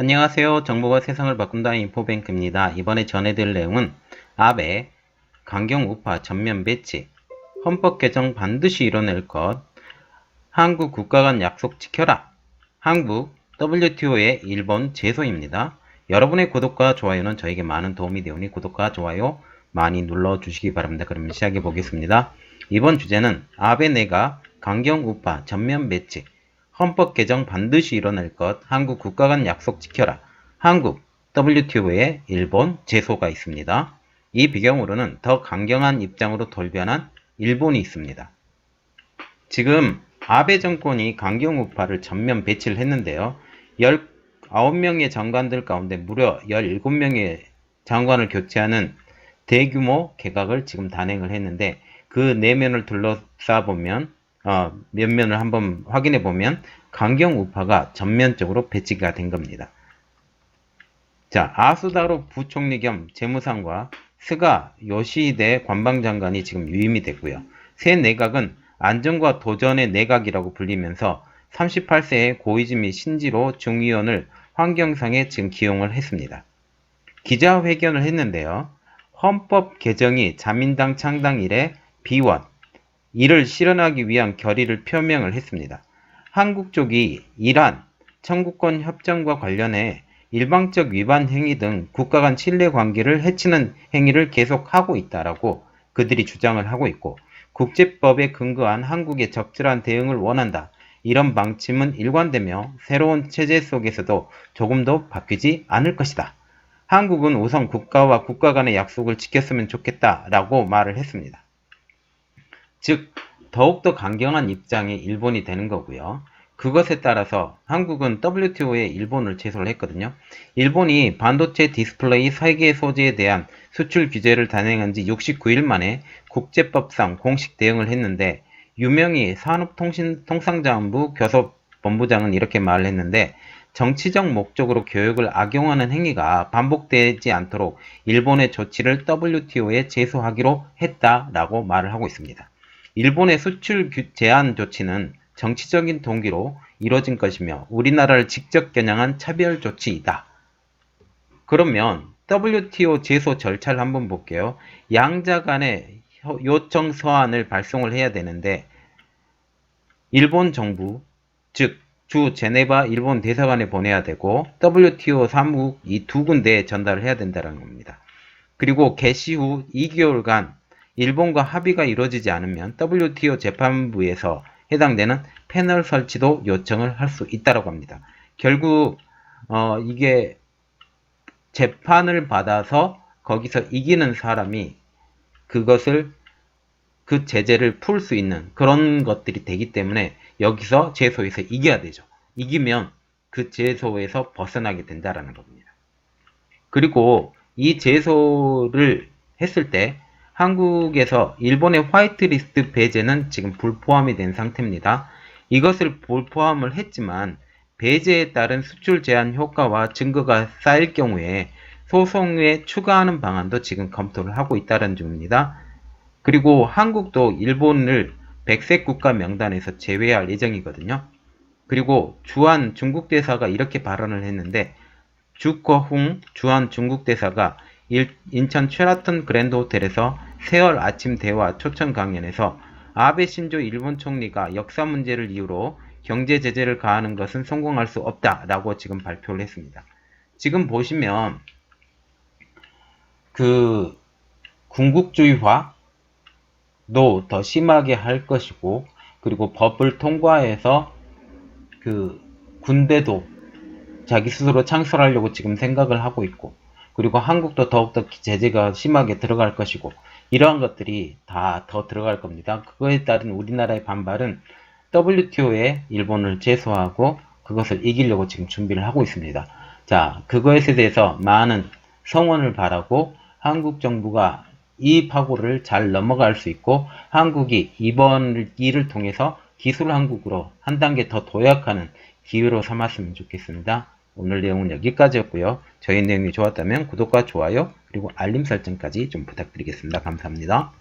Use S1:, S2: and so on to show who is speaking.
S1: 안녕하세요. 정보가 세상을 바꾼다 인포뱅크입니다. 이번에 전해드릴 내용은 아베 강경 우파 전면 배치, 헌법 개정 반드시 이뤄낼 것, 한국 국가 간 약속 지켜라, 한국 WTO의 일본 제소입니다. 여러분의 구독과 좋아요는 저에게 많은 도움이 되오니 구독과 좋아요 많이 눌러주시기 바랍니다. 그럼 시작해 보겠습니다. 이번 주제는 아베 내각 강경 우파 전면 배치, 헌법 개정 반드시 이뤄낼 것, 한국 국가 간 약속 지켜라, 한국 WTO의 일본 제소가 있습니다. 이 배경으로는 더 강경한 입장으로 돌변한 일본이 있습니다. 지금 아베 정권이 강경 우파를 전면 배치를 했는데요. 19명의 장관들 가운데 무려 17명의 장관을 교체하는 대규모 개각을 지금 단행을 했는데 그 내면을 둘러싸보면 면면을 한번 확인해 보면 강경 우파가 전면적으로 배치가 된 겁니다. 자, 아수다로 부총리 겸 재무상과 스가 요시히데 관방장관이 지금 유임이 됐고요. 새 내각은 안정과 도전의 내각이라고 불리면서 38세의 고이즈 미 신지로 중의원을 환경상에 지금 기용을 했습니다. 기자회견을 했는데요. 헌법 개정이 자민당 창당 이래 비원, 이를 실현하기 위한 결의를 표명을 했습니다. 한국 쪽이 이란, 청구권 협정과 관련해 일방적 위반 행위 등 국가 간 신뢰 관계를 해치는 행위를 계속하고 있다라고 그들이 주장을 하고 있고, 국제법에 근거한 한국의 적절한 대응을 원한다. 이런 방침은 일관되며 새로운 체제 속에서도 조금도 바뀌지 않을 것이다. 한국은 우선 국가와 국가 간의 약속을 지켰으면 좋겠다라고 말을 했습니다. 즉, 더욱더 강경한 입장이 일본이 되는 거고요. 그것에 따라서 한국은 WTO에 일본을 제소를 했거든요. 일본이 반도체 디스플레이 설계 소재에 대한 수출 규제를 단행한 지 69일 만에 국제법상 공식 대응을 했는데, 유명희 산업통상자원부 교섭본부장은 이렇게 말을 했는데, 정치적 목적으로 교역을 악용하는 행위가 반복되지 않도록 일본의 조치를 WTO에 제소하기로 했다라고 말을 하고 있습니다. 일본의 수출 제한 조치는 정치적인 동기로 이뤄진 것이며 우리나라를 직접 겨냥한 차별 조치이다. 그러면 WTO 제소 절차를 한번 볼게요. 양자 간의 요청 서한을 발송을 해야 되는데, 일본 정부, 즉 주 제네바 일본 대사관에 보내야 되고 WTO 사무국 이 두 군데에 전달을 해야 된다는 겁니다. 그리고 개시 후 2개월간 일본과 합의가 이루어지지 않으면 WTO 재판부에서 해당되는 패널 설치도 요청을 할 수 있다고 합니다. 결국 이게 재판을 받아서 거기서 이기는 사람이 그것을 그 제재를 풀 수 있는 그런 것들이 되기 때문에 여기서 제소에서 이겨야 되죠. 이기면 그 제소에서 벗어나게 된다라는 겁니다. 그리고 이 제소를 했을 때 한국에서 일본의 화이트리스트 배제는 지금 불포함이 된 상태입니다. 이것을 불포함을 했지만 배제에 따른 수출 제한 효과와 증거가 쌓일 경우에 소송에 추가하는 방안도 지금 검토를 하고 있다는 중입니다. 그리고 한국도 일본을 백색 국가 명단에서 제외할 예정이거든요. 그리고 주한 중국 대사가 이렇게 발언을 했는데, 주거홍 주한 중국 대사가 인천 쉐라턴 그랜드 호텔에서 세월 아침 대화 초청 강연에서 아베 신조 일본 총리가 역사 문제를 이유로 경제 제재를 가하는 것은 성공할 수 없다라고 지금 발표를 했습니다. 지금 보시면 그 군국주의화 더 심하게 할 것이고, 그리고 법을 통과해서 그 군대도 자기 스스로 창설하려고 지금 생각을 하고 있고, 그리고 한국도 더욱더 제재가 심하게 들어갈 것이고, 이러한 것들이 다 더 들어갈 겁니다. 그거에 따른 우리나라의 반발은 WTO에 일본을 제소하고 그것을 이기려고 지금 준비를 하고 있습니다. 자, 그것에 대해서 많은 성원을 바라고 한국 정부가 이 파고를 잘 넘어갈 수 있고, 한국이 이번 일을 통해서 기술 한국으로 한 단계 더 도약하는 기회로 삼았으면 좋겠습니다. 오늘 내용은 여기까지였고요. 저희 내용이 좋았다면 구독과 좋아요 그리고 알림 설정까지 좀 부탁드리겠습니다. 감사합니다.